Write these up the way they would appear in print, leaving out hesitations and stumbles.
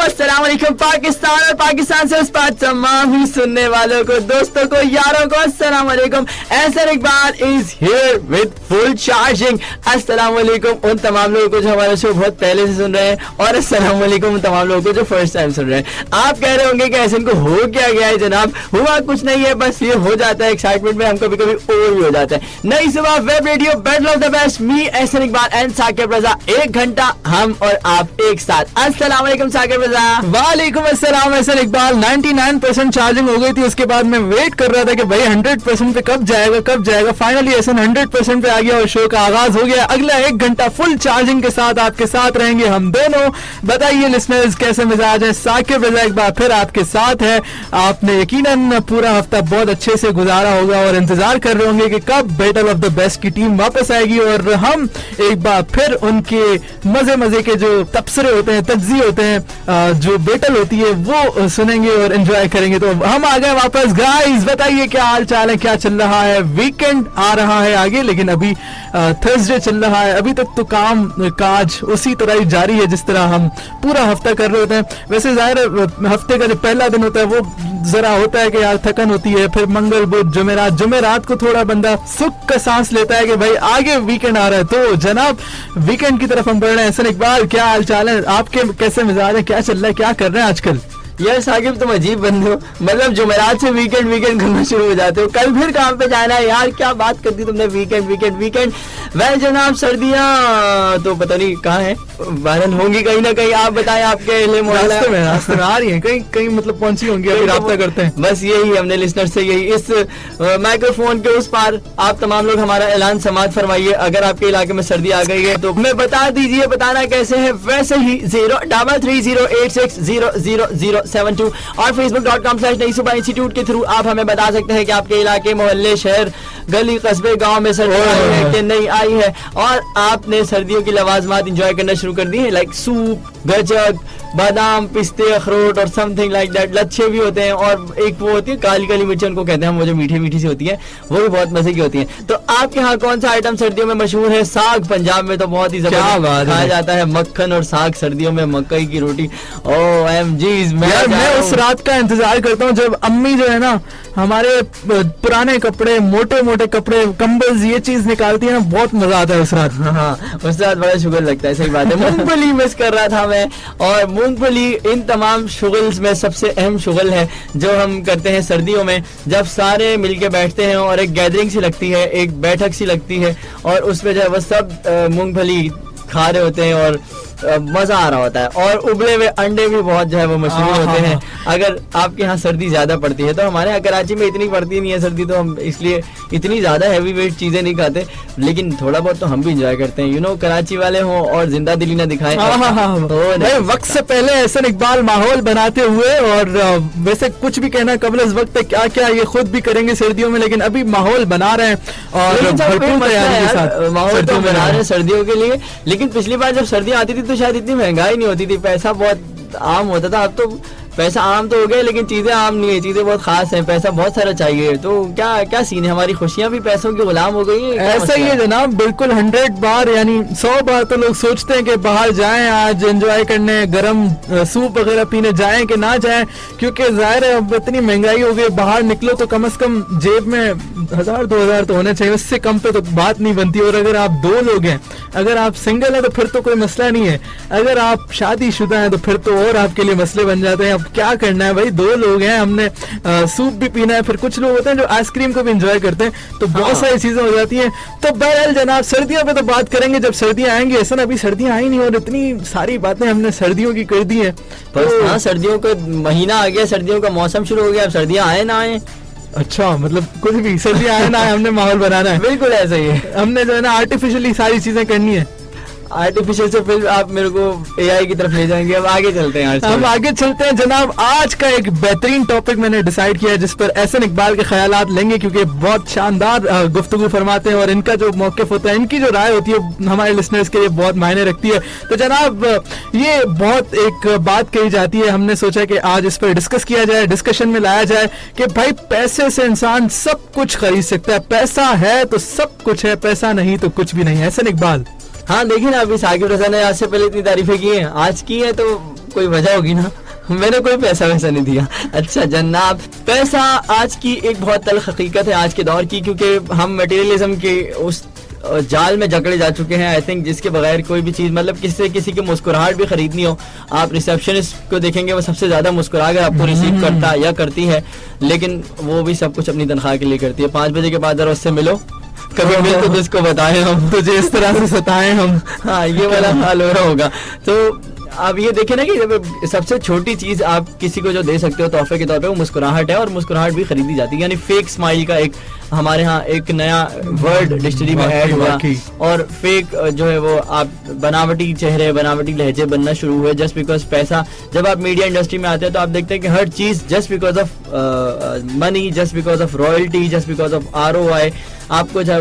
अस्सलाम वालेकुम पाकिस्तान और पाकिस्तान से उस पार तमाम ही सुनने वालों को, दोस्तों को, यारों को अस्सलाम वालेकुम। Ahsan Iqbal is here with full charging. अस्सलाम वालेकुम उन तमाम लोगों को जो हमारा शो बहुत पहले से सुन रहे हैं, और अस्सलाम वालेकुम उन तमाम लोगों को जो फर्स्ट टाइम सुन रहे हैं। आप कह रहे होंगे कि एहसन को हो क्या गया है जनाब? हुआ कुछ नहीं है, बस ये हो जाता है एक्साइटमेंट में, हम कभी कभी ओवर भी हो जाता है। नई सुबह web radio battle of the best, मी एहसन इकबाल एंड साकिब रजा, 1 घंटा हम और आप एक साथ। अस्सलाम वालेकुम साकिब रजा। वालेकुम अस्सलाम एहसन इकबाल। 99% चार्जिंग हो गई थी, उसके बाद मैं वेट कर रहा था कि भाई 100% पे कब जाएगा। फाइनली एहसन 100% पे आ गया और शो का आगाज हो गया। अगला 1 घंटा फुल चार्जिंग के साथ आपके साथ रहेंगे हम दोनों। बताइए लिसनर्स कैसे मिजाज है? साकिब रजा एक बार फिर आपके साथ है। आपने यकीनन पूरा हफ्ता बहुत अच्छे से गुजारा होगा और इंतजार कर रहे होंगे कि कब बैटल ऑफ द बेस्ट की टीम वापस आएगी और हम एक बार फिर उनके मजे के जो तबसरे होते हैं, तज्ज़िये होते हैं, जो बैटल होती है वो सुनेंगे और एंजॉय करेंगे। तो हम आ गए वापस। गाइस बताइए क्या हाल चाल है, क्या चल रहा है? वीकेंड आ रहा है आगे, लेकिन अभी थर्सडे चल रहा है। अभी तक तो काम काज उसी तरह ही जारी है जिस तरह हम पूरा हफ्ता कर रहे होते हैं। वैसे जाहिर हफ्ते का जो पहला दिन होता है वो जरा होता है कि यार थकन होती है, फिर मंगल बुध जुमेरात को थोड़ा बंदा सुख का सांस लेता है कि भाई आगे वीकेंड आ रहा है। तो जनाब वीकेंड की तरफ हम बढ़ रहे हैं। एहसन इकबाल क्या हाल चाल है आपके? कैसे मिजाज है? क्या चल रहा है? क्या कर रहे हैं आजकल? यार साकिब तुम अजीब बंदे हो, मतलब जुमेरात से वीकेंड करना शुरू हो जाते हो। कल फिर काम पे जाना है यार, क्या बात कर दी तुमने? वीकेंड। वह जनाब सर्दियाँ तो पता नहीं कहाँ है, वायरल होंगी कहीं ना कहीं। आप बताएं आपके रास्ते में आ रही है, कहीं मतलब पहुंची होंगी, अभी राब्ता करते हैं। बस यही हमने लिसनर से यही इस माइक्रोफोन के उस पार आप तमाम लोग हमारा ऐलान समाज फरमाइए। अगर आपके इलाके में सर्दी आ गई है तो हमें बता दीजिए। बताना कैसे है? वैसे ही 03308600072 और facebook.com/नई सुबह इंस्टीट्यूट के थ्रू आप हमें बता सकते हैं कि आपके इलाके, मोहल्ले, शहर, गली, कस्बे, गांव में सर्दी आई है कि नहीं आई है, और आपने सर्दियों की लवाजमात एंजॉय करना शुरू कर दी है, लाइक सूप, गजक, बादाम, पिस्ते, अखरोट और समथिंग लाइक दैट। लच्छे भी होते हैं, और एक वो होती है काली मिर्च उनको कहते हैं, वो जो मीठी सी होती है, वो भी बहुत मजे की होती है। तो आपके यहाँ कौन सा आइटम सर्दियों में मशहूर है? साग पंजाब में तो बहुत ही जबरदस्त खाया जाता है, मक्खन और साग सर्दियों में, मकई की रोटी। OMG, मैं उस रात का इंतजार करता हूँ जब अम्मी जो है ना हमारे पुराने कपड़े, मोटे कपड़े, कंबल, ये चीज निकालती है ना, बहुत मजा आता है उस रात। हाँ, उस रात बड़ा शुगर लगता है, सही बात है। मूंगफली मिस कर रहा था मैं, और मूंगफली इन तमाम शुगल्स में सबसे अहम शुगल है जो हम करते हैं सर्दियों में, जब सारे मिलके बैठते हैं और एक गैदरिंग सी लगती है, एक बैठक सी लगती है, और उसमें जो है वो सब मूंगफली खा रहे होते हैं और मजा आ रहा होता है। और उबले हुए अंडे भी बहुत जो है वो मशहूर होते हैं। अगर आपके यहाँ सर्दी ज्यादा पड़ती है, तो हमारे यहाँ कराची में इतनी पड़ती नहीं है सर्दी, तो हम इसलिए इतनी ज्यादा हैवी वेट चीजें नहीं खाते, लेकिन थोड़ा बहुत तो हम भी इंजॉय करते हैं। कराची वाले हों और जिंदा दिली ना दिखाएं। वक्त से पहले एहसन इकबाल माहौल बनाते हुए, और वैसे कुछ भी कहना कबल इस वक्त क्या ये खुद भी करेंगे सर्दियों में, लेकिन अभी माहौल बना रहे हैं और भरपूर तैयारी के साथ माहौल तो बना रहे हैं सर्दियों के लिए। लेकिन पिछली बार जब सर्दियाँ आती थी तो शायद इतनी महंगाई नहीं होती थी, पैसा बहुत आम होता था। अब तो पैसा आम तो हो गया, लेकिन चीजें आम नहीं है, चीजें बहुत खास हैं, पैसा बहुत सारा चाहिए। तो क्या सीन है? हमारी खुशियां भी पैसों के गुलाम हो गई है। ऐसा ही है जनाब, बिल्कुल 100 बार यानी 100 बार तो लोग सोचते हैं कि बाहर जाएं आज एंजॉय करने, गरम सूप वगैरह पीने जाएं कि ना जाएं, क्योंकि जाहिर है अब इतनी महंगाई हो गई, बाहर निकलो तो कम से कम जेब में 1000-2000 तो होने चाहिए, उससे कम पे तो बात नहीं बनती। और अगर आप 2 लोग हैं, अगर आप सिंगल हैं तो फिर तो कोई मसला नहीं है, अगर आप शादीशुदा हैं तो फिर तो और आपके लिए मसले बन जाते हैं। अब क्या करना है भाई, 2 लोग हैं, हमने सूप भी पीना है, फिर कुछ लोग होते हैं जो आइसक्रीम को भी एंजॉय करते हैं, तो बहुत सारी चीजें हो जाती हैं। तो बहरहाल जनाब सर्दियों पे तो बात करेंगे जब सर्दियां आएंगी। ऐसा अभी सर्दियां आई नहीं और इतनी सारी बातें हमने सर्दियों की कर दी है। हाँ, सर्दियों का महीना आ गया, सर्दियों का मौसम शुरू हो गया, अब सर्दियां आए ना आए। अच्छा, मतलब कुछ भी सर्दियां आए ना आए, हमने माहौल बनाना है। बिल्कुल ऐसा ही है, हमने जो है ना आर्टिफिशियली सारी चीजें करनी है। आर्टिफिशियल से फिर आप मेरे को AI की तरफ ले जाएंगे। अब आगे चलते हैं, हम आगे चलते हैं जनाब। आज का एक बेहतरीन टॉपिक मैंने डिसाइड किया है जिस पर एहसन इकबाल के ख्यालात लेंगे, क्योंकि बहुत शानदार गुफ्तगू फरमाते हैं और इनका जो मौक़िफ़ होता है, इनकी जो राय होती है हमारे लिसनर्स के लिए बहुत मायने रखती है। तो जनाब ये बहुत एक बात कही जाती है, हमने सोचा कि आज इस पर डिस्कस किया जाए, डिस्कशन में लाया जाए कि भाई पैसे से इंसान सब कुछ खरीद सकता है, पैसा है तो सब कुछ है, पैसा नहीं तो कुछ भी नहीं है। एहसन इकबाल हाँ देखिए ना, अभी साकिब रजा ने आज से पहले इतनी तारीफें की हैं, आज की है तो कोई वजह होगी ना, मैंने कोई पैसा वैसा नहीं दिया। अच्छा जनाब, पैसा आज की एक बहुत तल्ख हकीकत है आज के दौर की, क्योंकि हम मटेरियलिज्म के उस जाल में जकड़े जा चुके हैं। आई थिंक जिसके बगैर कोई भी चीज़, मतलब किसी की मुस्कुराहट भी खरीदनी हो, आप रिसेप्शनिस्ट को देखेंगे वो सबसे ज़्यादा मुस्कुरा कर आपको रिसीव करता या करती है, लेकिन वो भी सब कुछ अपनी तनख्वाह के लिए करती है। 5 बजे के बाद जरा उससे मिलो, कभी मिल तो जिसको बताएं हम, तुझे इस तरह से सताएं हम, हाँ ये वाला हाल हो रहा होगा। तो आप ये देखें ना कि सबसे छोटी चीज आप किसी को जो दे सकते हो तोहफे के तौर पे, वो मुस्कुराहट है, और मुस्कुराहट भी खरीदी जाती है। यानी फेक स्माइल का एक हमारे यहाँ एक नया वर्ड डिक्शनरी में ऐड हुआ, और फेक जो है वो आप बनावटी चेहरे, बनावटी लहजे बनना शुरू हुए जस्ट बिकॉज पैसा। जब आप मीडिया इंडस्ट्री में आते हैं तो आप देखते हैं कि हर चीज just because of money, just because of royalty, just because of ROI, आपको जो है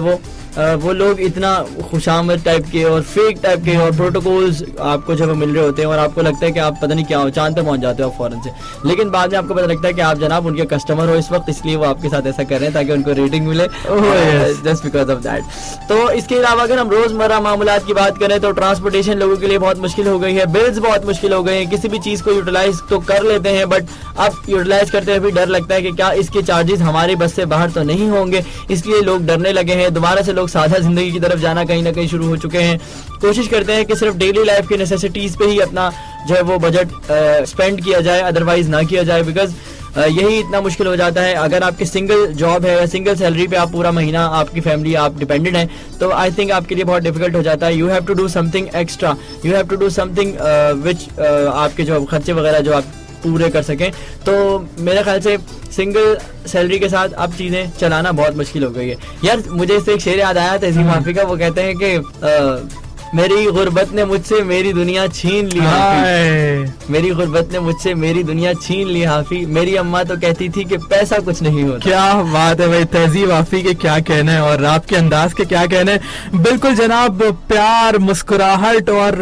वो लोग इतना खुशामद टाइप के और फेक टाइप के और प्रोटोकॉल्स आपको जब मिल रहे होते हैं, और आपको लगता है कि आप पता नहीं क्या हो, चांद पे पहुंच जाते हो आप फौरन से, लेकिन बाद में आपको पता लगता है कि आप जनाब उनके कस्टमर हो इस वक्त, इसलिए वो आपके साथ ऐसा कर रहे हैं ताकि उनको रेटिंग मिले, जस्ट बिकॉज ऑफ दैट। तो इसके अलावा अगर हम रोजमर्रा मामलात की बात करें तो ट्रांसपोर्टेशन लोगों के लिए बहुत मुश्किल हो गई है, बिल्स बहुत मुश्किल हो गए हैं, किसी भी चीज को यूटिलाइज तो कर लेते हैं बट अब यूटिलाइज करते हुए भी डर लगता है कि क्या इसके चार्जेस हमारे बस से बाहर तो नहीं होंगे, इसलिए लोग डरने लगे हैं। दोबारा से लोग सादा जिंदगी की तरफ जाना कहीं ना कहीं शुरू हो चुके हैं, कोशिश करते हैं कि सिर्फ डेली लाइफ की नेसेसिटीज पे ही अपना जो है वो बजट स्पेंड किया जाए, अदरवाइज ना किया जाए, बिकॉज यही इतना मुश्किल हो जाता है। अगर आपकी सिंगल जॉब है या सिंगल सैलरी पे आप पूरा महीना, आपकी फैमिली आप डिपेंडेंट हैं, तो आई थिंक आपके लिए बहुत डिफिकल्ट हो जाता है। You have to do something extra, you have to do something which आपके जो खर्चे वगैरह जो आप पूरे कर सकें। तो मेरे ख्याल से सिंगल सैलरी के साथ अब चीज़ें चलाना बहुत मुश्किल हो गई है। यार मुझे इससे एक शेर याद आया तहसीन माफी का, वो कहते हैं कि मेरी गुर्बत ने मुझसे मेरी दुनिया छीन ली हाफी, मेरी गुर्बत ने मुझसे मेरी दुनिया छीन ली हाफी, मेरी अम्मा तो कहती थी कि पैसा कुछ नहीं होता। क्या बात है भाई, तहजीब आफी के क्या कहने हैं और आपके अंदाज के क्या कहने हैं। बिल्कुल जनाब, प्यार, मुस्कुराहट और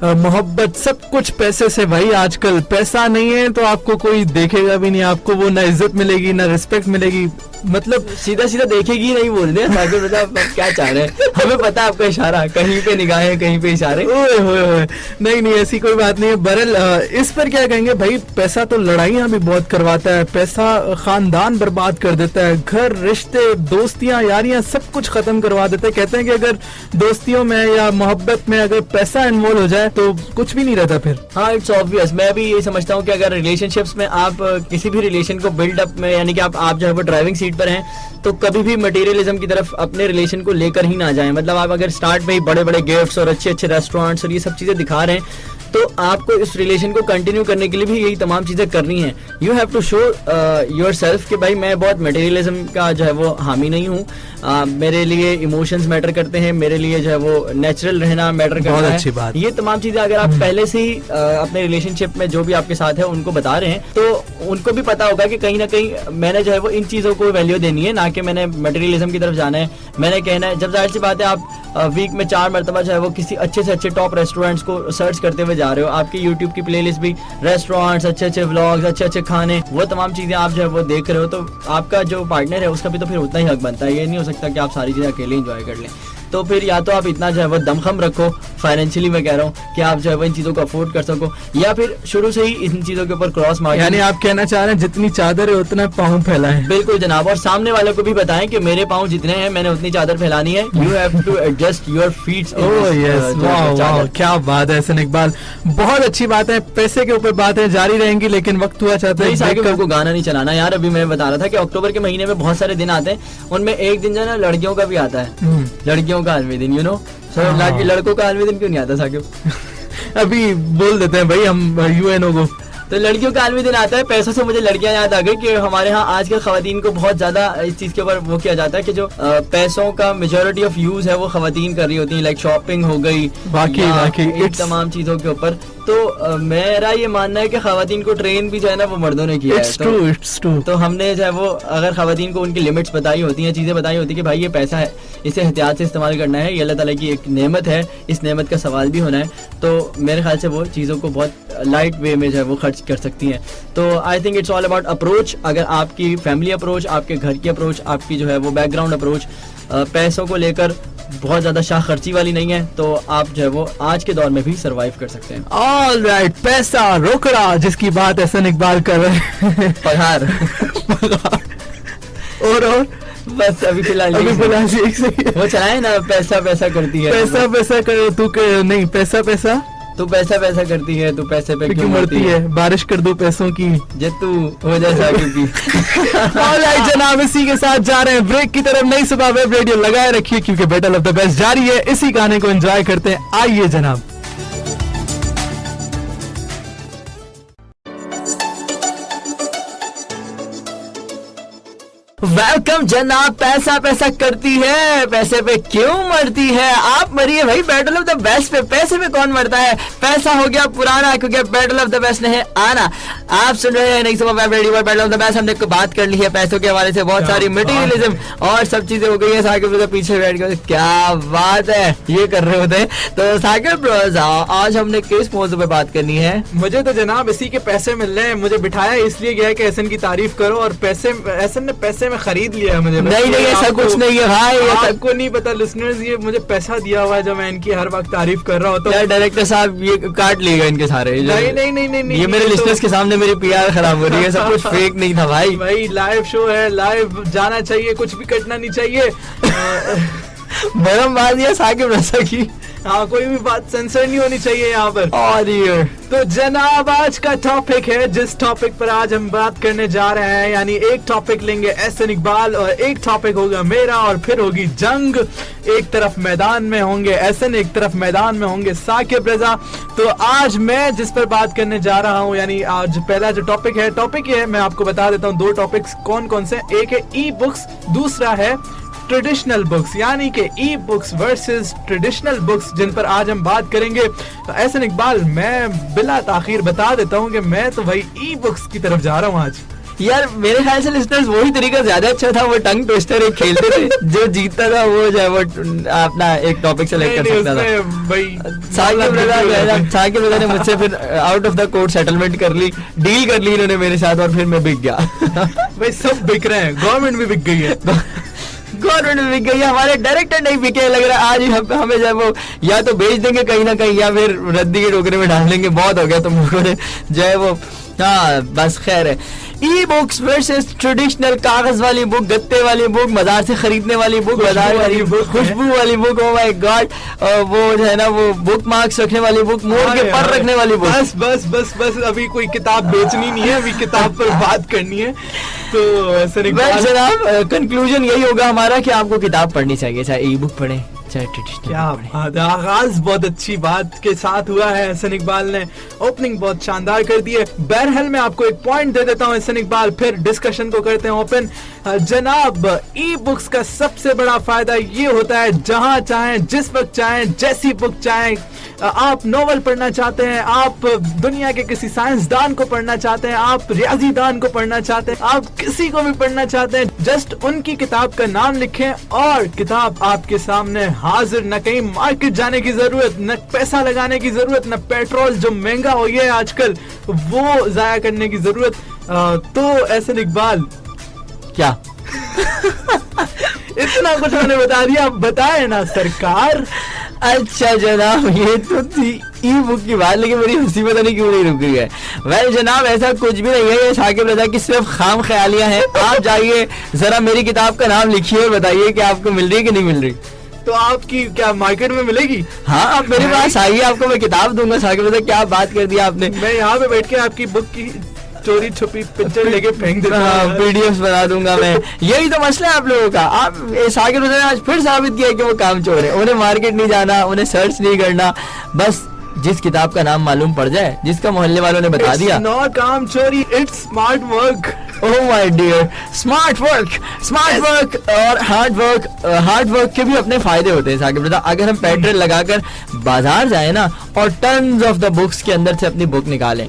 मोहब्बत सब कुछ पैसे से भाई। आजकल पैसा नहीं है तो आपको कोई देखेगा भी नहीं, आपको वो ना इज्जत मिलेगी ना रिस्पेक्ट मिलेगी, मतलब सीधा सीधा देखेगी नहीं बोल दे ताकि मतलब आप क्या चाह रहे हैं, हमें पता है आपका इशारा, कहीं पे निगाहें कहीं पे इशारे। ओए होए होए, नहीं ऐसी कोई बात नहीं है। बहरल इस पर क्या कहेंगे भाई, पैसा तो लड़ाइयाँ भी बहुत करवाता है, पैसा खानदान बर्बाद कर देता है, घर, रिश्ते, दोस्तियाँ, यारियाँ सब कुछ खत्म करवा देता है। कहते हैं कि अगर दोस्तियों में या मोहब्बत में अगर पैसा इन्वॉल्व हो जाए तो कुछ भी नहीं रहता फिर। हाँ इट्स ऑब्वियस, मैं भी ये समझता हूँ कि अगर रिलेशनशिप्स में आप किसी भी रिलेशन को बिल्डअप में, यानी कि आप जो है वो ड्राइविंग सीट पर हैं, तो कभी भी मटेरियलिज्म की तरफ अपने रिलेशन को लेकर ही ना जाएं। मतलब आप अगर स्टार्ट में ही बड़े बड़े गिफ्ट्स और अच्छे अच्छे रेस्टोरेंट्स और ये सब चीजें दिखा रहे हैं, तो आपको इस रिलेशन को कंटिन्यू करने के लिए भी यही तमाम चीजें करनी है। You have to show yourself कि भाई मैं बहुत मटेरियलिज्म का जो है वो हामी नहीं हूँ, मेरे लिए इमोशंस मैटर करते हैं, मेरे लिए जो है वो नेचुरल रहना मैटर करता है। बहुत अच्छी बात। ये तमाम चीजें अगर आप पहले से ही अपने रिलेशनशिप में जो भी आपके साथ है उनको बता रहे हैं, तो उनको भी पता होगा कि कहीं ना कहीं मैंने जो है वो इन चीजों को वैल्यू देनी है, ना कि मैंने मटेरियलिज्म की तरफ जाना है, मैंने कहना है। जब जाहिर सी बात है आप वीक में 4 मरतबा जो है वो किसी अच्छे से अच्छे टॉप रेस्टोरेंट्स को सर्च करते हुए जा रहे हो, आपकी यूट्यूब की प्लेलिस्ट भी रेस्टोरेंट्स, अच्छे अच्छे व्लॉग्स, अच्छे अच्छे खाने, वो तमाम चीजें आप जो है वो देख रहे हो, तो आपका जो पार्टनर है उसका भी तो फिर उतना ही हक बनता है। ये नहीं हो सकता कि आप सारी चीजें अकेले एंजॉय कर लें। तो फिर या तो आप इतना जो है वो दमखम रखो फाइनेंशियली, मैं कह रहा हूँ कि आप जो है वो इन चीजों को अफोर्ड कर सको, या फिर शुरू से ही इन चीजों के ऊपर क्रॉस मार्क। यानी आप कहना चाह रहे हैं जितनी चादर है उतना पाँव फैलाएं। बिल्कुल जनाब, और सामने वाले को भी बताएं कि मेरे पाँव जितने हैं मैंने उतनी चादर फैलानी है। You have to adjust your feet. क्या बात है हसन इकबाल, बहुत अच्छी बात है। पैसे के ऊपर बातें जारी रहेंगी, लेकिन वक्त हुआ चाहता है को गाना नहीं चलाना यार। अभी मैं बता रहा था कि अक्टूबर के महीने में बहुत सारे दिन आते हैं, उनमें एक दिन जो है ना लड़कियों का भी आता है, लड़कियों का आलमी दिन, यू नो। लड़कों का आलमी दिन क्यों नहीं आता साकिब? अभी बोल देते हैं भाई हम UNO को। तो लड़कियों का आलमी दिन आता है। पैसों से मुझे लड़कियां याद आ गई कि हमारे यहाँ आजकल खवातीन को बहुत ज्यादा इस चीज के ऊपर वो किया जाता है कि जो पैसों का मेजॉरिटी ऑफ यूज है वो खवातीन कर रही होती हैं, लाइक शॉपिंग हो गई, बाकी तमाम चीजों के ऊपर। तो मेरा ये मानना है कि खवातीन को ट्रेन भी जो है ना वो मर्दों ने किया है। तो हमने जो है वो अगर खवातीन को उनकी लिमिट्स बताई होती हैं, चीजें बताई होती है कि भाई ये पैसा है, इसे एहतियात से इस्तेमाल करना है, ये अल्लाह ताला की एक नेमत है, इस नेमत का सवाल भी होना है, तो मेरे ख्याल से वो चीज़ों को बहुत लाइट वे में जो है वो खर्च कर सकती हैं। तो I think it's all about approach. अगर आपकी फैमिली अप्रोच, आपके घर की अप्रोच, आपकी जो है वो बैकग्राउंड अप्रोच पैसों को लेकर بہت زیادہ شاہ خرچی والی نہیں ہے, تو آپ جو ہے وہ آج کے دور میں بھی سروائیو کر سکتے ہیں. آل رائٹ, پیسہ روکڑا جس کی بات احسن اقبال کر رہے ہیں, پگھار اور بس ابھی فی الحال وہ چلائے نا, پیسہ پیسہ کرتی ہے, پیسہ پیسہ کرو تو نہیں, پیسہ پیسہ تو پیسہ پیسہ کرتی ہے, تو پیسے پہ کیوں مرتی ہے, بارش کر دو پیسوں کی جب تو ہو جائے ثاقب کی. آلرائٹ جناب, اسی کے ساتھ جا رہے ہیں بریک کی طرف. نئی صبح ویب ریڈیو لگائے رکھیے کیونکہ بیٹل آف دا بیسٹ جاری ہے. اسی گانے کو انجوائے کرتے ہیں, آئیے جناب. ویلکم جناب. پیسہ پیسہ کرتی ہے, پیسے پہ کیوں مرتی ہے, آپ مریے بھائی بیٹل آف دا بیسٹ پہ. پیسے پہ کون مرتا ہے, پیسہ ہو گیا پرانا کیونکہ بیٹل آف دا بیسٹ نہیں آنا. آپ سن رہے ہیں نہیں صبح web radio per battle of the best. ہم نے بات کر لی ہے پیسوں کے حوالے سے, بہت ساری مٹیریلزم اور سب چیزیں ہو گئی ہے. ثاقب رضا پیچھے بیٹھ گئے, کیا بات ہے, یہ کر رہے ہوتے ہیں. تو ثاقب رضا آج ہم نے کس موضوع پہ بات کرنی ہے؟ مجھے تو جناب اسی کے پیسے مل رہے ہیں. مجھے بٹھایا اس لیے گیا کہ احسن کی تعریف کرو, اور پیسے احسن نے پیسے میں خرید لیا ہے مجھے. نہیں ایسا کچھ نہیں ہے بھائی, آپ کو نہیں پتا لسنرز, یہ مجھے پیسہ دیا ہوا ہے جو میں ان کی ہر وقت تعریف کر رہا ہوتا ہوں. ڈائریکٹر صاحب یہ کاٹ لیے گا ان کے سارے. نہیں, یہ میرے لسنرز کے سامنے میری پی آر خراب ہو رہی ہے, سب کچھ فیک نہیں تھا بھائی. بھائی لائیو شو ہے, لائیو جانا چاہیے, کچھ بھی کٹنا نہیں چاہیے. برم بازی ہے ثاقب رضا کی, ہاں کوئی بھی بات سینسر نہیں ہونی چاہیے یہاں پر. اور تو جناب آج کا ٹاپک ہے, جس ٹاپک پر آج ہم بات کرنے جا رہے ہیں, یعنی ایک ٹاپک لیں گے احسن اقبال اور ایک ٹاپک ہوگا میرا, اور پھر ہوگی جنگ. ایک طرف میدان میں ہوں گے احسن, ایک طرف میدان میں ہوں گے ثاقب رضا. تو آج میں جس پر بات کرنے جا رہا ہوں, یعنی آج پہلا جو ٹاپک یہ ہے, میں آپ کو بتا دیتا ہوں دو ٹاپکس کون کون سے. ایک ہے ای بکس, دوسرا ہے ٹریڈیشنل بکس, یعنی کہ e books versus traditional books, جن پر آج ہم بات کریں گے. تو احسن اقبال, میں بلا تاخیر بتا دیتا ہوں کہ میں تو بھائی ای بکس کی طرف جا رہا ہوں آج. یار میرے خیال سے لسنرز وہی طریقہ زیادہ اچھا تھا, وہ ٹنگ ٹوسٹر ایک کھیلتے تھے, جو جیتتا تھا وہ جو ہے وہ اپنا ایک ٹاپک سلیکٹ کر سکتا تھا. ثاقب رضا نے مجھ سے پھر out of the court settlement کر لی, ڈیل کر لی انہوں نے میرے ساتھ, اور پھر میں بک گیا. بھائی سب بک رہے ہیں, گورنمنٹ بھی بک گئی ہے. گورنمنٹ میں بک گئی ہے, ہمارے ڈائریکٹر نہیں بکے. لگ رہا ہے آج ہی ہمیں جو ہے وہ یا تو بیچ دیں گے کہیں نہ کہیں, یا پھر ردی کے ٹوکرے میں ڈال دیں گے. بہت ہو گیا تم لوگوں نے جو ہے وہ. ہاں بس خیر ہے. ای بکس ورسز ٹریڈیشنل, کاغذ والی بک, گتے والی بک, بازار سے خریدنے والی بک, بازار والی بک, خوشبو والی بک, او مائی گاڈ, وہ جو ہے نا وہ بک مارکس رکھنے والی بک, موڑ کے پر رکھنے والی بک. بس بس بس بس ابھی کوئی کتاب بیچنی نہیں ہے, ابھی کتاب پر بات کرنی ہے. تو جناب کنکلوژن یہی ہوگا ہمارا کہ آپ کو کتاب پڑھنی چاہیے, چاہے ای بک پڑھیں چاہے ٹریڈیشنل. کیا بات ہے, آغاز بہت اچھی بات کے ساتھ ہوا ہے. احسن اقبال نے اوپننگ بہت شاندار کر دی ہے. بہرحال میں آپ کو ایک پوائنٹ دے دیتا ہوں احسن اقبال, پھر ڈسکشن کو کرتے ہیں اوپن. جناب ای بکس کا سب سے بڑا فائدہ یہ ہوتا ہے, جہاں چاہیں, جس وقت چاہیں, جیسی بک چاہیں, آپ ناول پڑھنا چاہتے ہیں, آپ دنیا کے کسی سائنسدان کو پڑھنا چاہتے ہیں, آپ ریاضی دان کو پڑھنا چاہتے ہیں, آپ کسی کو بھی پڑھنا چاہتے ہیں, جسٹ ان کی کتاب کا نام لکھیں اور کتاب آپ کے سامنے حاضر. نہ کہیں مارکیٹ جانے کی ضرورت, نہ پیسہ لگانے کی ضرورت, نہ پیٹرول جو مہنگا ہو گیا ہے آج کل وہ ضائع کرنے کی ضرورت. تو احسن اقبال کیا اتنا کچھ میں نے بتا دیا, آپ بتائیں نا سرکار. اچھا جناب, یہ تو تھی ای بک کی بات, لیکن میری ہنسی پتہ نہیں کیوں نہیں رک رہی ہے. ویل جناب ایسا کچھ بھی نہیں ہے, یہ ثاقب رضا کی صرف خام خیالیاں ہیں. آپ جائیے ذرا میری کتاب کا نام لکھیے اور بتائیے کہ آپ کو مل رہی ہے کہ نہیں مل رہی. تو آپ کی کیا مارکیٹ میں ملے گی؟ ہاں آپ میرے پاس آئیے, آپ کو میں کتاب دوں گا. ثاقب رضا کیا بات کر دیا آپ نے, میں یہاں پہ بیٹھ کے آپ کی بک کی چوری چھپی پکچر لے کے پھینک دیتا ہوں, پی ڈی ایف بنا دوں گا میں. یہی تو مسئلہ ہے آپ لوگوں کا. آپ ثاقب رضا نے آج پھر ثابت کیا کہ وہ کام چور ہے. انہیں مارکیٹ نہیں جانا, انہیں سرچ نہیں کرنا, بس جس کتاب کا نام معلوم پڑ جائے, جس کا محلے والوں نے بتا دیا. ناٹ کام چوری, it's smart work. Oh my dear, smart work اور ہارڈ ورک کے بھی اپنے فائدے ہوتے ہیں ثاقب رضا. اگر ہم پیٹرن لگا کر بازار جائیں نا اور ٹنز آف دا بکس کے اندر سے اپنی بک نکالیں,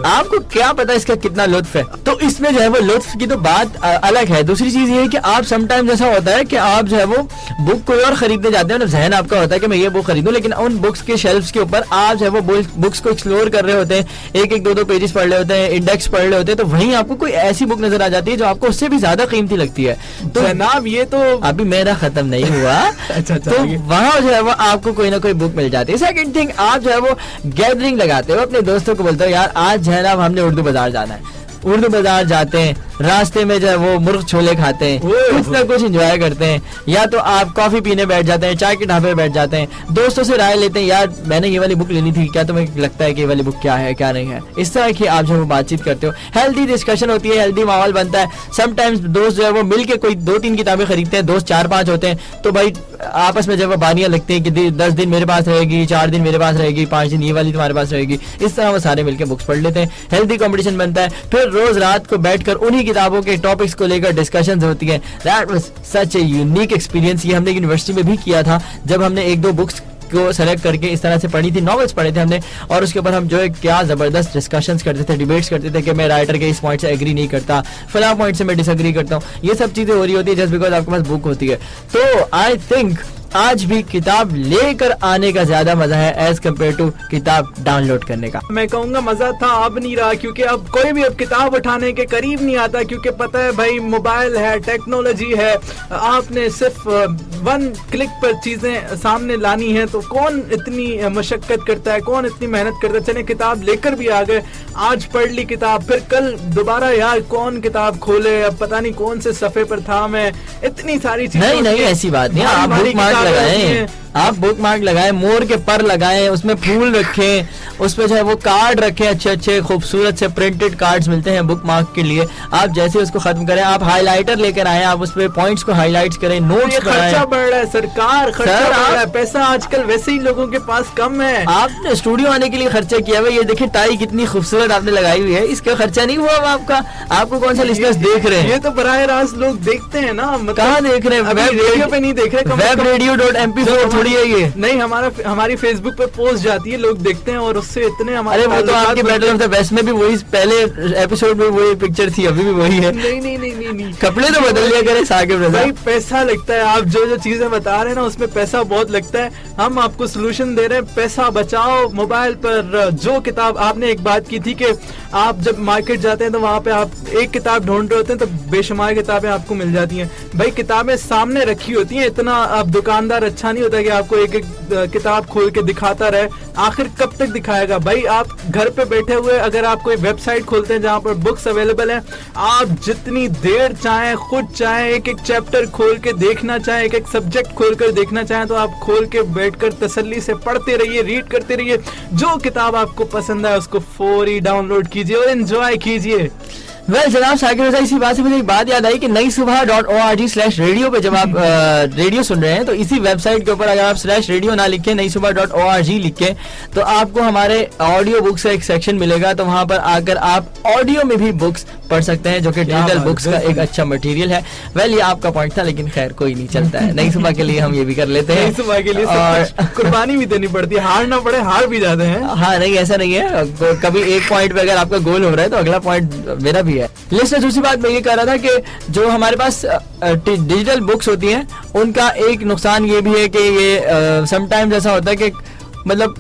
آپ کو کیا پتا اس کا کتنا لطف ہے. تو اس میں جو ہے وہ لطف کی تو بات الگ ہے. دوسری چیز یہ ہے کہ آپ سم ٹائم ایسا ہوتا ہے کہ آپ جو ہے وہ بک کوئی اور خریدنے جاتے ہیں, ذہن آپ کا ہوتا ہے کہ میں یہ بک خریدوں, لیکن ان بکس کے شیلفز کے اوپر آپ جو ہے وہ بکس کو ایکسپلور کر رہے ہوتے ہیں, ایک دو پیجز پڑھ رہے ہوتے ہیں, انڈیکس پڑھ رہے ہوتے ہیں, تو وہیں آپ کو کوئی ایسی بک बुक नजर आ जाती है जो आपको उससे भी ज्यादा कीमती लगती है। तो जनाब ये तो अभी मेरा खत्म नहीं हुआ। अच्छा, तो वहाँ जो है वो आपको कोई ना कोई बुक मिल जाती है। सेकंड थिंग, आप जो है वो गैदरिंग लगाते हो, अपने दोस्तों को बोलते हो यार आज जो है ना हमने उर्दू बाजार जाना है, उर्दू बाजार जाते हैं, रास्ते में जो है वो मुर्ग छोले खाते हैं, कुछ ना कुछ एंजॉय करते हैं, या तो आप कॉफी पीने बैठ जाते हैं, चाय के ढाबे बैठ जाते हैं, दोस्तों से राय लेते हैं यार मैंने ये वाली बुक लेनी थी, क्या तुम्हें लगता है कि ये वाली बुक क्या है क्या नहीं है। इस तरह की आप जो है वो बातचीत करते हो, हेल्दी डिस्कशन होती है, हेल्दी माहौल बनता है। समटाइम्स दोस्त जो है वो मिल के कोई 2-3 किताबें खरीदते हैं, दोस्त 4-5 होते हैं, तो भाई आपस में जब वो बानियां लगती हैं कि 10 दिन मेरे पास रहेगी, 4 दिन मेरे पास रहेगी, 5 दिन ये वाली तुम्हारे पास रहेगी, इस तरह वो सारे मिलकर बुक्स पढ़ लेते हैं, हेल्दी कंपटीशन बनता है। फिर रोज रात को बैठकर उन्हीं किताबों के टॉपिक्स को लेकर डिस्कशंस होती हैं। That was such a unique experience. ये हमने यूनिवर्सिटी में भी किया था जब हमने 1-2 बुक्स को सेलेक्ट करके इस तरह से पढ़ी थी, नॉवेल्स पढ़े थे हमने, और उसके ऊपर हम जो है क्या जबरदस्त डिस्कशंस करते थे, डिबेट्स करते थे कि मैं राइटर के इस पॉइंट से एग्री नहीं करता, फला पॉइंट से मैं डिसएग्री करता हूँ। ये सब चीजें हो रही होती है जस्ट बिकॉज आपके पास बुक होती है। तो आई थिंक आज भी किताब लेकर आने का ज्यादा मजा है एज कम्पेयर टू किताब डाउनलोड करने का। मैं कहूंगा मजा था, अब नहीं रहा, क्योंकि अब कोई भी अब किताब उठाने के करीब नहीं आता, क्योंकि पता है भाई मोबाइल है, टेक्नोलॉजी है, आपने सिर्फ 1 क्लिक पर चीजें सामने लानी है, तो कौन इतनी मशक्कत करता है, कौन इतनी मेहनत करता है। चले किताब लेकर भी आ गए, आज पढ़ ली किताब, फिर कल दोबारा यार कौन किताब खोले, अब पता नहीं कौन से सफे पर था मैं, इतनी सारी चीजें। नहीं ऐसी बात नहीं, आप बुक मार्क लगाएं, आप बुक मार्क लगाएं, मोर के पर लगाएं, उसमें फूल रखें, उसमें जो है वो कार्ड रखें, अच्छे खूबसूरत से प्रिंटेड कार्ड्स मिलते हैं बुक मार्क के लिए। आप जैसे उसको खत्म करें, आप हाइलाइटर लेकर आए, आप उसपे पॉइंट्स को हाईलाइट्स करें, नोट्स बनाएं। खर्चा बढ़ रहा है सरकार, खर्चा बढ़ रहा है, पैसा आजकल वैसे ही लोगों के पास कम है। आपने स्टूडियो आने के लिए खर्चा किया हुआ, ये देखिए टाई कितनी खूबसूरत आपने लगाई हुई है, इसका खर्चा नहीं हुआ आपका। आपको कौन सा लिस्टर्स देख रहे हैं? ये तो बराह रास्त लोग देखते हैं ना, मतलब कहाँ देख रहे हैं? रेडियो पे नहीं देख रहे, webradio.mp4 थोड़ी है ये। नहीं, हमारी फेसबुक पे पोस्ट जाती है, लोग देखते हैं और उससे इतने हमारे। अरे वो तो आपकी बैटल ऑफ द बेस्ट में भी वही, पहले एपिसोड में वही पिक्चर थी, अभी भी वही है। नहीं कपड़े तो बदल लिया करे साकिब रज़ा भाई, पैसा लगता है। आप जो चीजें बता रहे हैं ना उसमें पैसा बहुत लगता है। हम आपको सोल्यूशन दे रहे हैं, पैसा बचाओ। मोबाइल पर जो किताब, आपने एक बात की थी कि आप जब मार्केट जाते हैं तो वहां पे आप एक किताब ढूंढ रहे होते हैं तो बेशुमार किताबें आपको मिल जाती हैं। भाई किताबें सामने रखी होती हैं, इतना अब दुकानदार अच्छा नहीं होता कि आपको एक किताब खोल के दिखाता रहे। आखिर कब तक दिखाएगा भाई? आप घर पे बैठे हुए अगर आप कोई वेबसाइट खोलते हैं जहां पर बुक्स अवेलेबल हैं, आप जितनी देर चाहें, खुद चाहें, एक चैप्टर खोल के देखना चाहें, एक सब्जेक्ट खोल कर देखना चाहें, तो आप खोल के बैठकर तसल्ली से पढ़ते रहिए, रीड करते रहिए। जो किताब आपको पसंद है उसको फौरी डाउनलोड कीजिए और एंजॉय कीजिए। वेल जनाब साकिब रज़ा, इसी बात से मुझे एक बात याद आई कि naisubha.org/radio पे जब आप रेडियो सुन रहे हैं तो इसी वेबसाइट के ऊपर अगर आप /radio ना लिखें, naisubha.org लिखें, तो आपको हमारे ऑडियो बुक्स का एक सेक्शन मिलेगा, तो वहां पर आकर आप ऑडियो में भी बुक्स पढ़ सकते हैं, जो कि डिजिटल बुक्स का एक अच्छा मटेरियल है। वेल ये आपका पॉइंट था, लेकिन खैर कोई नहीं, चलता है। नई सुबह के लिए हम ये भी कर लेते हैं, सुबह के लिए और कुर्बानी भी देनी पड़ती है, हार ना पड़े, हार भी जाते हैं। हाँ नहीं ऐसा नहीं है, कभी एक पॉइंट पे अगर आपका गोल हो रहा है तो अगला पॉइंट मेरा भी है। लिस्टर, दूसरी बात मैं ये कह रहा था कि जो हमारे पास डिजिटल बुक्स होती हैं उनका एक नुकसान ये भी है कि ये समटाइम्स ऐसा होता है कि मतलब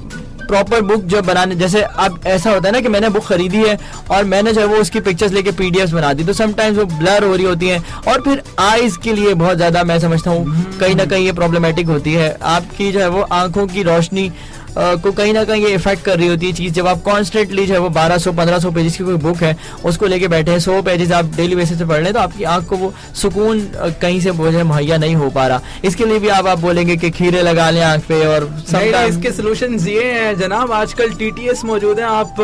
प्रॉपर बुक जो बनाने, जैसे अब ऐसा होता है ना कि मैंने बुक खरीदी है और मैंने जो है वो उसकी पिक्चर्स लेके पीडीएफ्स बना दी, तो समटाइम्स वो ब्लर हो रही होती हैं और फिर आईज के लिए बहुत ज्यादा मैं समझता हूँ कहीं ना कहीं ये प्रॉब्लमेटिक होती है। आपकी जो है वो आंखों की रोशनी को कहीं ना कहीं ये इफेक्ट कर रही होती है चीज। जब आप कॉन्स्टेंटली जो है वो 1200-1500 पेजेस की कोई बुक है उसको लेके बैठे हैं, 100 पेजेस आप डेली बेसिस पे पढ़ रहे हैं, तो आपकी आंख को वो सुकून कहीं से मुहैया नहीं हो पा रहा। इसके लिए भी आप बोलेंगे कि खीरे लगा लें आंख पे, और इसके सोल्यूशन ये हैं जनाब, आजकल टीटीएस मौजूद है, आप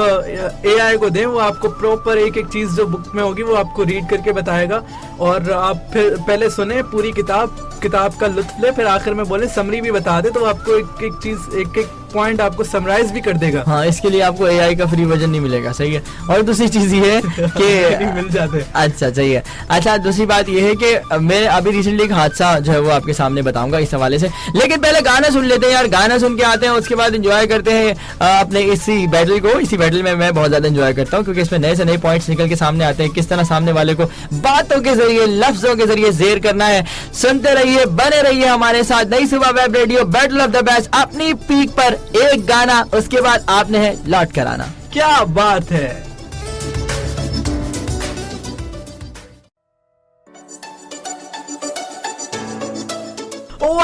एआई को दें, वो आपको प्रॉपर एक एक चीज जो बुक में होगी वो आपको रीड करके बताएगा, और आप फिर पहले सुने पूरी किताब का लुत्फ ले, फिर आखिर में बोले समरी भी बता दे, तो आपको एक एक चीज, एक एक पॉइंट आपको समराइज भी कर देगा। हाँ, इसके लिए आपको एआई का फ्री वर्जन नहीं मिलेगा, सही है। और दूसरी चीज ये है कि मिल जाते हैं। अच्छा सही है। अच्छा दूसरी बात ये है कि मैं अभी रिसेंटली एक हादसा जो है वो आपके सामने बताऊंगा इस हवाले से, लेकिन पहले गाना सुन लेते हैं यार। गाना सुन के आते हैं, उसके बाद एंजॉय करते हैं अपने इसी बैटल को। इसी बैटल में मैं बहुत ज्यादा एंजॉय करता हूँ क्योंकि इसमें नए से नए पॉइंट्स निकल के सामने आते हैं, किस तरह सामने वाले को बातों के जरिए, लफ्जों के जरिए जेर करना है। सुनते रहिए, बने रहिए हमारे साथ। नई सुबह web radio, battle of the best, अपनी पीक पर एक गाना, उसके बाद आपने है लौट कर आना। क्या बात है।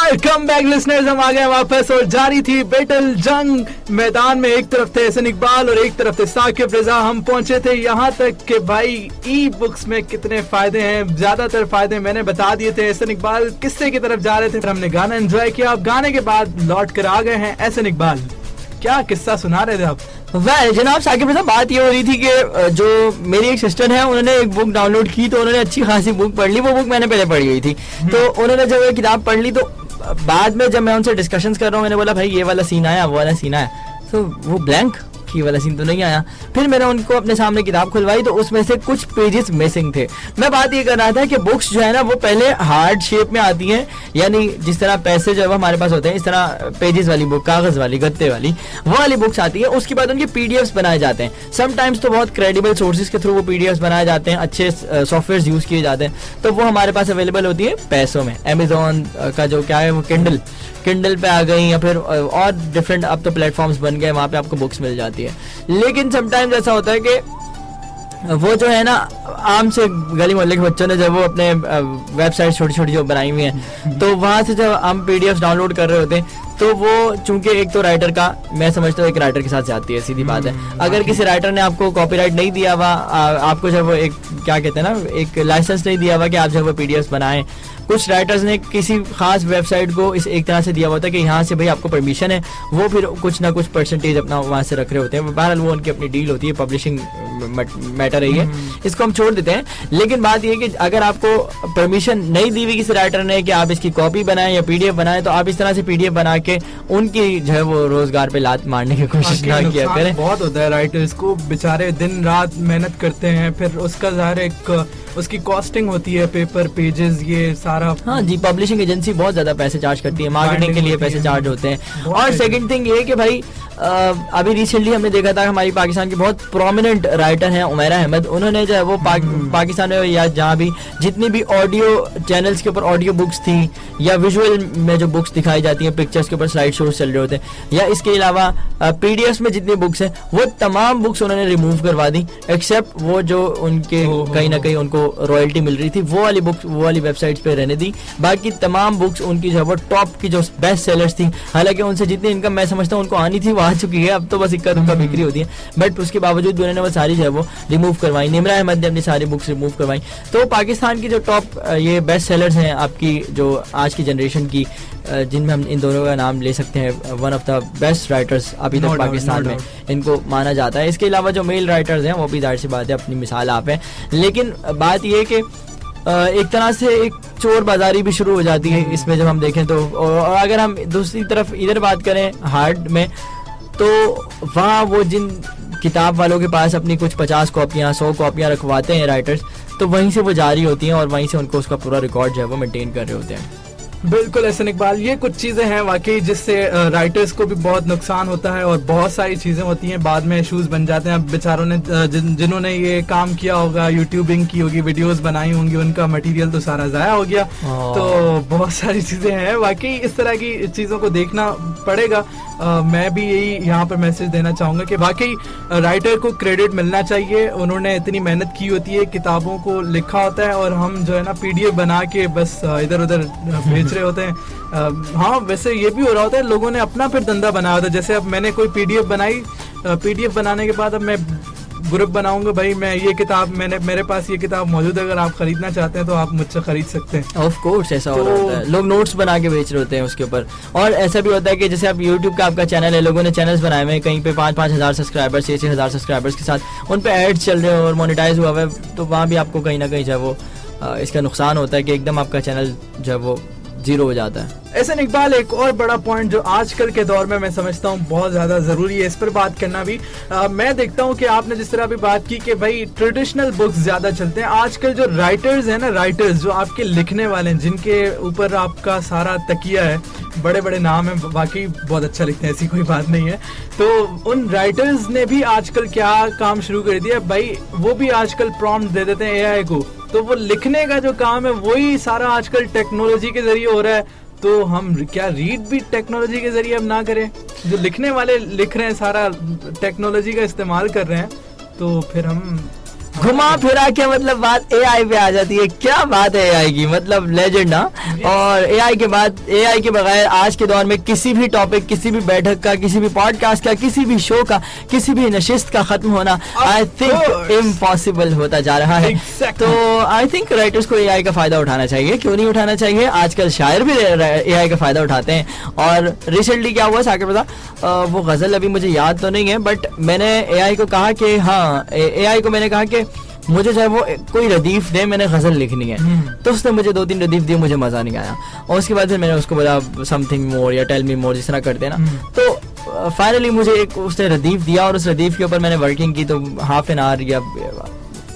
और कम बैक लिसनर्स, हम आ गए वापस और जारी थी बैटल जंग। मैदान में एक तरफ थे एहसन इकबाल और एक तरफ थे साकिब रजा। हम पहुंचे थे यहाँ तक कि भाई ई बुक्स में कितने फायदे हैं, ज्यादातर फायदे मैंने बता दिए थे। एहसन इकबाल किस्से की तरफ जा रहे थे, फिर हमने गाना एंजॉय किया। अब गाने के बाद लौट कर आ गए हैं एहसन इकबाल, क्या किस्सा सुना रहे थे आप? वेल जनाब साकिब साहब, बात ये हो रही थी कि जो मेरी एक सिस्टर है उन्होंने एक बुक डाउनलोड की, तो उन्होंने अच्छी खासी बुक पढ़ ली। वो बुक मैंने पहले पढ़ी हुई थी, तो उन्होंने जब ये किताब पढ़ ली तो बाद में जब मैं उनसे डिस्कशंस कर रहा हूँ, मैंने बोला भाई ये वाला सीन आया, वो वाला सीन आया, तो वो ब्लैंक की वाला सीन तो नहीं आया। फिर मैंने उनको अपने सामने किताब खुलवाई तो उसमें से कुछ पेजेस मिसिंग थे। मैं बात ये कर रहा था कि बुक्स जो है ना वो पहले हार्ड शेप में आती हैं, यानी जिस तरह पैसे जो है हमारे पास होते हैं इस तरह पेजेस वाली बुक, कागज वाली, गत्ते वाली, वो वाली बुक्स आती है। उसके बाद उनके पीडीएफ्स बनाए जाते हैं। समटाइम्स तो बहुत क्रेडिबल सोर्सेज के थ्रू वो पीडीएफ्स बनाए जाते हैं, अच्छे सॉफ्टवेयर यूज किए जाते हैं, तो वो हमारे पास अवेलेबल होती है पैसों में। अमेजोन का जो क्या है वो किंडल पे आ गई, या फिर और डिफरेंट अब तो प्लेटफॉर्म्स बन गए, वहाँ पे आपको बुक्स मिल जाती है। लेकिन समटाइम्स ऐसा होता है कि वो जो है ना आम से गली मोहल्ले के बच्चों ने जब वो अपने वेबसाइट छोटी छोटी जो बनाई हुई हैं, तो वहाँ से जब हम पीडीएफ डाउनलोड कर रहे होते हैं, तो वो चूंकि एक तो राइटर का, मैं समझता हूँ एक राइटर के साथ जाती है, सीधी बात है। अगर किसी राइटर ने आपको कॉपीराइट नहीं दिया हुआ, आपको जब वो एक क्या कहते हैं ना, एक लाइसेंस नहीं दिया हुआ कि आप जब वो पीडीएफ बनाएं, कुछ राइटर्स ने किसी खास वेबसाइट को इस एक तरह से दिया हुआ था कि यहाँ से भाई आपको परमिशन है, वो फिर कुछ ना कुछ परसेंटेज अपना वहाँ से रख रहे होते हैं। बहरहाल वो उनकी अपनी डील होती है, पब्लिशिंग मैटर है ये, इसको हम छोड़ देते हैं। लेकिन बात ये कि अगर आपको परमिशन नहीं दी हुई किसी राइटर ने कि आप इसकी कॉपी बनाएं या पीडीएफ बनाएं, तो आप इस तरह से पीडीएफ बना के उनकी जो है वो रोजगार पे लात मारने की कोशिश ना किया करें। बहुत होता है राइटर्स को, बेचारे दिन रात मेहनत करते हैं, फिर उसका ज़ाहिर एक उसकी कॉस्टिंग होती है, पेपर पेजेस ये सारा। हाँ जी, पब्लिशिंग एजेंसी बहुत ज्यादा पैसे चार्ज करती है, मार्केटिंग के लिए पैसे चार्ज होते हैं। और सेकंड थिंग ये कि भाई अभी रिसेंटली हमने देखा था हमारी पाकिस्तान की बहुत प्रोमिनेंट राइटर हैं उमैरा अहमद, उन्होंने जो है वो पाकिस्तान में या जहाँ भी जितनी भी ऑडियो चैनल्स के ऊपर ऑडियो बुक्स थी या विजुअल में जो बुक्स दिखाई जाती हैं, पिक्चर्स के ऊपर स्लाइड शोज चल रहे होते हैं, या इसके अलावा पीडीएफ में जितनी बुक्स हैं वो तमाम बुक्स उन्होंने रिमूव करवा दी, एक्सेप्ट वो जो उनके कहीं ना कहीं उनको रॉयल्टी मिल रही थी, वो वाली बुक्स वो वाली वेबसाइट्स पे रहने दी। बाकी तमाम बुक्स उनकी जो है वो टॉप की जो बेस्ट सेलर्स थी, हालांकि उनसे जितनी इनकम मैं समझता हूँ उनको आनी थी वो आ चुकी है, अब तो बस इक्का दुक्का बिक्री होती है, बट उसके बावजूद भी उन्होंने वो सारी जो है वो रिमूव करवाई। निमरा अहमद ने अपनी सारी बुक्स रिमूव करवाई। तो पाकिस्तान की जो टॉप ये बेस्ट सेलर्स हैं आपकी जो आज की जनरेशन की, जिनमें हम इन दोनों का नाम ले सकते हैं, one of the best writers अभी तक पाकिस्तान में इनको माना जाता है। इसके अलावा जो मेल राइटर्स हैं वो भी जाहिर सी बात है अपनी मिसाल आप हैं। लेकिन बात ये कि एक तरह से एक चोर बाजारी भी शुरू हो जाती है इसमें जब हम देखें तो। और अगर हम दूसरी तरफ इधर बात करें हार्ड में, तो वहाँ वो जिन किताब वालों के पास अपनी कुछ 50 कॉपियाँ 100 कॉपियाँ रखवाते हैं राइटर्स, तो वहीं से वो जारी होती हैं और वहीं से उनको उसका पूरा रिकॉर्ड जो है वो मेंटेन कर रहे होते हैं। बिल्कुल एहसन इकबाल, ये कुछ चीज़ें हैं वाकई जिससे राइटर्स को भी बहुत नुकसान होता है और बहुत सारी चीज़ें होती हैं बाद में इशूज़ बन जाते हैं। अब बेचारों ने जिन्होंने ये काम किया होगा, यूट्यूबिंग की होगी, वीडियोस बनाई होंगी, उनका मटेरियल तो सारा ज़ाया हो गया। तो बहुत सारी चीज़ें हैं, वाकई इस तरह की चीज़ों को देखना पड़ेगा। मैं भी यही यहाँ पर मैसेज देना चाहूँगा कि वाकई राइटर को क्रेडिट मिलना चाहिए, उन्होंने इतनी मेहनत की होती है, किताबों को लिखा होता है और हम जो है ना पीडीएफ बना के बस इधर उधर भेज रहे होते हैं। हाँ, वैसे ये भी हो रहा होता है, लोगों ने अपना फिर धंधा बनाया होता है। जैसे अब मैंने कोई पीडीएफ बनाई, पीडीएफ बनाने के बाद अब मैं ग्रुप बनाऊंगा, भाई मैं ये किताब मेरे पास ये किताब मौजूद है, अगर आप खरीदना चाहते हैं तो आप मुझसे खरीद सकते हैं। ऑफ कोर्स ऐसा हो रहा है, लोग नोट्स बना के बेच रहे होते हैं उसके ऊपर। और ऐसा भी होता है कि जैसे आप यूट्यूब का आपका चैनल है, लोगों ने चैनल्स बनाए हुए हैं, कहीं पे 5-5 हज़ार सब्सक्राइबर्स 6-6 हज़ार सब्सक्राइबर्स के साथ उन पे एड्स चल रहे हैं और मोनेटाइज हुआ है, तो वहाँ भी आपको कहीं ना कहीं जो है वो इसका नुकसान होता है कि एकदम आपका चैनल जो है वो जीरो हो जाता है। एहसन इकबाल, एक और बड़ा पॉइंट जो आजकल के दौर में मैं समझता हूँ बहुत ज़्यादा ज़रूरी है, इस पर बात करना भी। मैं देखता हूँ कि आपने जिस तरह भी बात की कि भाई ट्रेडिशनल बुक्स ज़्यादा चलते हैं। आजकल जो राइटर्स हैं ना, राइटर्स जो आपके लिखने वाले हैं, जिनके ऊपर आपका सारा तकिया है, बड़े बड़े नाम हैं, बाकी बहुत अच्छा लिखते हैं, ऐसी कोई बात नहीं है। तो उन राइटर्स ने भी आजकल क्या काम शुरू कर दिया भाई, वो भी आजकल प्रॉम्प्ट दे देते हैं एआई को, तो वो लिखने का जो काम है वही सारा आजकल टेक्नोलॉजी के जरिए हो रहा है। तो हम क्या रीड भी टेक्नोलॉजी के जरिए अब ना करें? जो लिखने वाले लिख रहे हैं सारा टेक्नोलॉजी का इस्तेमाल कर रहे हैं, तो फिर घुमा फिरा के मतलब बात एआई पे आ जाती है. क्या बात है एआई की, मतलब लेजेंड ना. और एआई के बाद, एआई के बगैर आज के दौर में किसी भी टॉपिक, किसी भी बैठक का, किसी भी पॉडकास्ट का, किसी भी शो का, किसी भी नशिस्त का खत्म होना आई थिंक इम्पॉसिबल होता जा रहा है. तो आई थिंक राइटर्स को एआई का फायदा उठाना चाहिए. क्यों नहीं उठाना चाहिए, आजकल शायर भी एआई का फायदा उठाते हैं. और रिसेंटली क्या हुआ साकिब रज़ा, वो गजल अभी मुझे याद तो नहीं है, बट मैंने एआई को कहा कि हाँ, एआई को मैंने कहा कि मुझे चाहे वो कोई रदीफ दे, मैंने गजल लिखनी है. तो उसने मुझे 2-3 रदीफ दिए, मुझे मजा नहीं आया. और उसके बाद फिर मैंने उसको बोला समथिंग मोर या टेल मी मोर, जिस तरह करते हैं ना. तो फाइनली मुझे एक उसने रदीफ दिया और उस रदीफ के ऊपर मैंने वर्किंग की. तो हाफ एन आवर या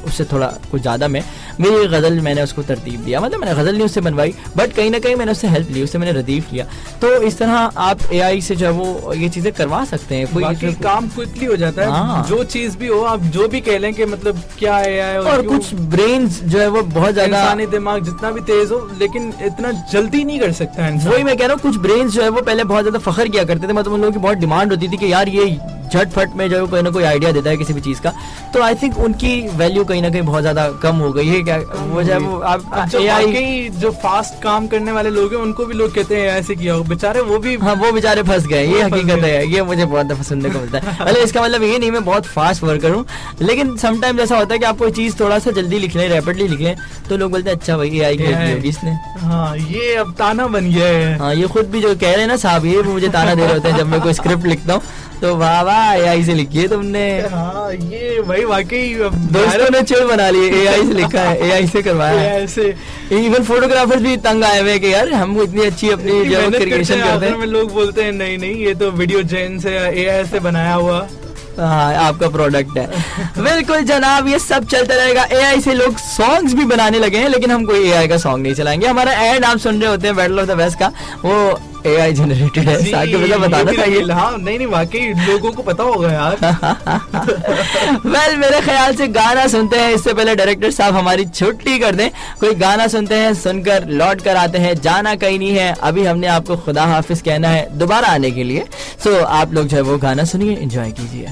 उससे थोड़ा कुछ ज़्यादा में मेरी गज़ल मैंने उसको तरतीब दिया. मतलब मैंने गज़ल नहीं उससे बनवाई, बट कहीं ना कहीं मैंने उससे हेल्प ली, उससे मैंने रदीफ लिया. तो इस तरह आप एआई से जो है वो ये चीज़ें करवा सकते हैं. कोई काम क्विकली हो जाता है. जो चीज़ भी हो, आप जो भी कह लें कि मतलब क्या एआई और कुछ ब्रेन्स जो है वो बहुत ज़्यादा, इंसानी दिमाग जितना भी तेज हो लेकिन इतना जल्दी नहीं कर सकता है. वही मैं कह रहा हूँ, कुछ ब्रेन्स जो है वो पहले बहुत ज़्यादा फख्र किया करते थे. मतलब उन लोगों की बहुत डिमांड होती थी कि यार ये झटफट में जो है कोई ना कोई आइडिया देता है किसी भी चीज़ का. तो आई थिंक उनकी वैल्यू कहीं ना कहीं बहुत ज़्यादा कम हो गई है. क्या वो जो आप एआई जो फास्ट काम करने वाले लोग हैं उनको भी लोग कहते हैं ऐसे किया हो, बेचारे वो भी, हाँ वो बेचारे फंस गए. ये हकीकत है, ये मुझे बहुत सुनने को मिलता है. अरे इसका मतलब ये नहीं मैं बहुत फास्ट वर्कर हूँ, लेकिन समटाइम्स ऐसा होता है कि आप कोई चीज़ थोड़ा सा जल्दी लिख लें, रैपिडली लिख लें, तो लोग बोलते हैं अच्छा भाई एआई की होगी इसने. हाँ ये अब ताना बन गया है. हाँ ये खुद भी जो कह रहे हैं ना साहब, ये मुझे ताना दे रहे होते हैं जब मैं कोई स्क्रिप्ट लिखता हूँ. तो वाह वाह एआई से लिखी है तुमने. हाँ ये भाई वाकई दोस्तों ने चिड़ बना ली, एआई से लिखा है, एआई से करवाया है. ऐसे इवन फोटोग्राफर्स भी तंग आए हुए हैं कि यार हम इतनी अच्छी अपनी जो क्रिएशन करते हैं. लोग बोलते हैं नहीं नहीं ये तो वीडियो जेन से एआई से बनाया हुआ. हाँ आपका प्रोडक्ट है. बिल्कुल जनाब, ये सब चलता रहेगा. एआई से लोग सॉन्ग्स भी बनाने लगे हैं, लेकिन हम कोई एआई का सॉन्ग नहीं चलाएंगे. हमारा एड आप सुन रहे होते हैं बैटल ऑफ द वेस्ट का, वो एआई जनरेटेड है. साकिब बताना चाहिए. हाँ नहीं वाकई लोगों को पता होगा यार. वेल मेरे ख्याल से गाना सुनते हैं, इससे पहले डायरेक्टर साहब हमारी छुट्टी कर दें. कोई गाना सुनते हैं, सुनकर लौट कर आते हैं. जाना कहीं नहीं है, अभी हमने आपको खुदा हाफिज कहना है दोबारा आने के लिए. सो आप लोग जो है वो गाना सुनिए, एंजॉय कीजिए.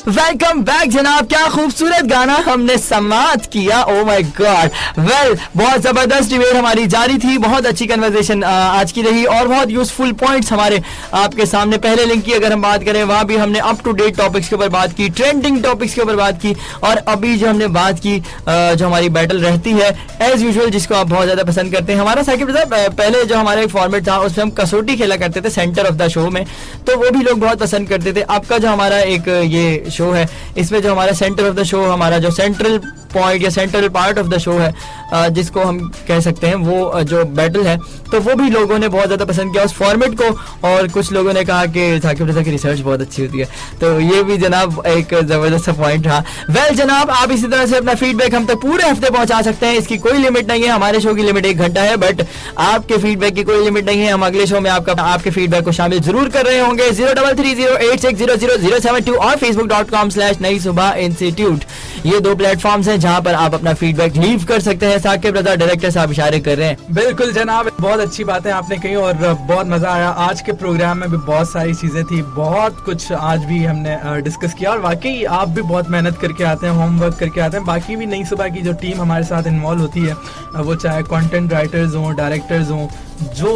वेलकम बैक जनाब. क्या खूबसूरत गाना हमने समाप्त किया. Oh my God. वेल बहुत जबरदस्त डिबेट हमारी जारी थी, बहुत अच्छी कन्वर्सेशन आज की रही और बहुत यूजफुल पॉइंट्स हमारे आपके सामने. पहले लिंक की अगर हम बात करें, वहाँ भी हमने अप टू डेट टॉपिक्स के ऊपर बात की, ट्रेंडिंग टॉपिक्स के ऊपर बात की, और अभी जो हमने बात की जो हमारी बैटल रहती है एज यूजुअल जिसको आप बहुत ज्यादा पसंद करते हैं. हमारा साकिब साहब पहले जो हमारा एक फॉर्मेट था उसमें हम कसौटी खेला करते थे सेंटर ऑफ द शो में, तो वो भी लोग बहुत पसंद करते थे. आपका जो हमारा एक ये शो है, इसमें जो हमारा सेंटर ऑफ द शो, हमारा जो सेंट्रल पॉइंट या central part of the show है, जिसको हम कह सकते हैं, वो जो बैटल है, तो वो भी लोगों ने बहुत ज़्यादा पसंद किया उस फॉर्मेट को. और कुछ लोगों ने कहा कि साकिब रज़ा की रिसर्च बहुत अच्छी होती है, तो ये भी जनाब एक ज़बरदस्त पॉइंट रहा. वेल जनाब, आप इसी तरह से अपना फीडबैक हम तक पूरे हफ्ते पहुंचा सकते हैं. इसकी कोई लिमिट नहीं है. हमारे शो की लिमिट 1 घंटा है, बट आपके फीडबैक की कोई लिमिट नहीं है. हम अगले शो में आपके फीडबैक को शामिल जरूर कर रहे होंगे. 033086000072 और facebook.com/नई सुबह इंस्टीट्यूट, ये 2 प्लेटफॉर्म्स हैं जहां पर आप अपना फीडबैक लीव कर सकते हैं. साकिब रज़ा डायरेक्टर साहब इशारे कर रहे हैं. बिल्कुल जनाब, बहुत अच्छी बातें आपने कही और बहुत मजा आया. आज के प्रोग्राम में भी बहुत सारी चीजें थी, बहुत कुछ आज भी हमने डिस्कस किया. और वाकई आप भी बहुत मेहनत करके आते हैं, होमवर्क करके आते हैं. बाकी भी नई सुबह की जो टीम हमारे साथ इन्वॉल्व होती है, वो चाहे कंटेंट राइटर्स हों, डायरेक्टर्स हों, जो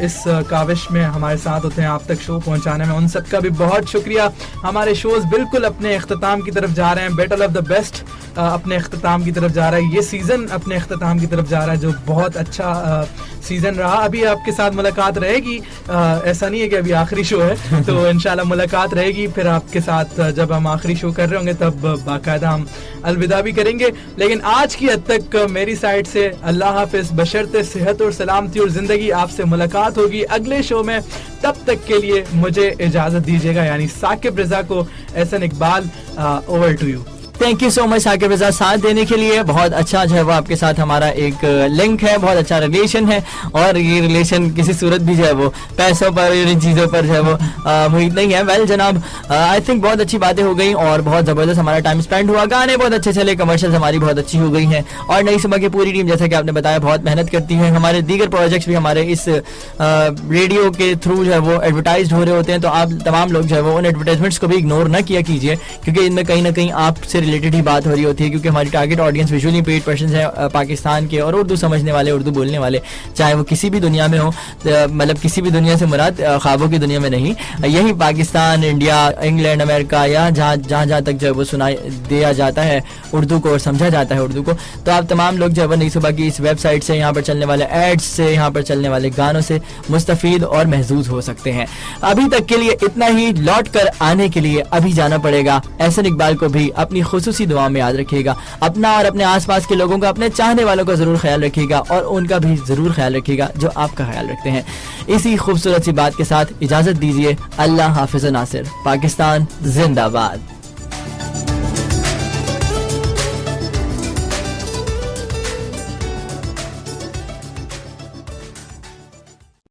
इस काविश में हमारे साथ होते हैं आप तक शो पहुंचाने में, उन सब का भी बहुत शुक्रिया. हमारे शोज बिल्कुल अपने इख्तिताम की तरफ जा रहे हैं. बैटल ऑफ द बेस्ट अपने इख्तिताम की तरफ जा रहा है. ये सीज़न अपने इख्तिताम की तरफ जा रहा है, जो बहुत अच्छा सीज़न रहा. अभी आपके साथ मुलाकात रहेगी, ऐसा नहीं है कि अभी आखिरी शो है, तो इंशाल्लाह मुलाकात रहेगी. फिर आपके साथ जब हम आखिरी शो कर रहे होंगे तब बाकायदा हम अलविदा भी करेंगे. लेकिन आज की हद तक मेरी साइड से अल्लाह हाफिज, बशर्ते सेहत और सलामती और ज़िंदगी. आपसे मुलाकात होगी अगले शो में. तब तक के लिए मुझे इजाज़त दीजिएगा, यानी साकिब रज़ा को, Ehsan Iqbal, over to you. Thank you so much Saqib Raza साथ देने के लिए. बहुत अच्छा जो है वो आपके साथ हमारा एक लिंक है, बहुत अच्छा रिलेशन है, और ये रिलेशन किसी सूरत भी जो है वो पैसों पर और इन चीज़ों पर जो है वो मुहित नहीं है. वेल जनाब, आई थिंक बहुत अच्छी बातें हो गई और बहुत ज़बरदस्त हमारा टाइम स्पेंड हुआ. गाने बहुत अच्छे चले, कमर्शियल्स हमारी बहुत अच्छी हो गई हैं, और नई सुबह की पूरी टीम जैसा कि आपने बताया बहुत मेहनत करती है. हमारे दीगर प्रोजेक्ट्स भी हमारे इस रेडियो के थ्रू जो है वो एडवर्टाइज हो रहे होते हैं, तो आप तमाम लोग जो है वो उन एडवर्टाइजमेंट्स को भी इग्नोर ना किया कीजिए, क्योंकि इनमें कहीं ना कहीं आपसे रिलेटेड ही बात हो रही होती है, क्योंकि हमारी target audience visually paid persons हैं पाकिस्तान के, और उर्दू समझने वाले, उर्दू बोलने वाले, चाहे वो किसी भी दुनिया में हो, मतलब किसी भी दुनिया से मुराद ख्वाबों की दुनिया में नहीं, यही पाकिस्तान, इंडिया, इंग्लैंड, अमेरिका, या जहाँ तक जो है वो सुनाई दिया जाता है उर्दू को और समझा जाता है उर्दू को. तो आप तमाम लोग जो है वो नई सुबह की इस वेबसाइट से, यहाँ पर चलने वाले एड्स से, यहाँ पर चलने वाले गानों से मुस्तफीद और महजूज हो सकते हैं. अभी तक के लिए इतना ही. लौट कर आने के लिए अभी जाना पड़ेगा. एहसन इकबाल को भी अपनी खुसूसी दुआ में याद रखिएगा. अपना और अपने आसपास के लोगों का, अपने चाहने वालों का जरूर ख्याल रखिएगा, और उनका भी जरूर ख्याल रखिएगा जो आपका ख्याल रखते हैं. इसी खूबसूरत सी बात के साथ इजाजत दीजिए. अल्लाह हाफिज़ नासिर. पाकिस्तान जिंदाबाद.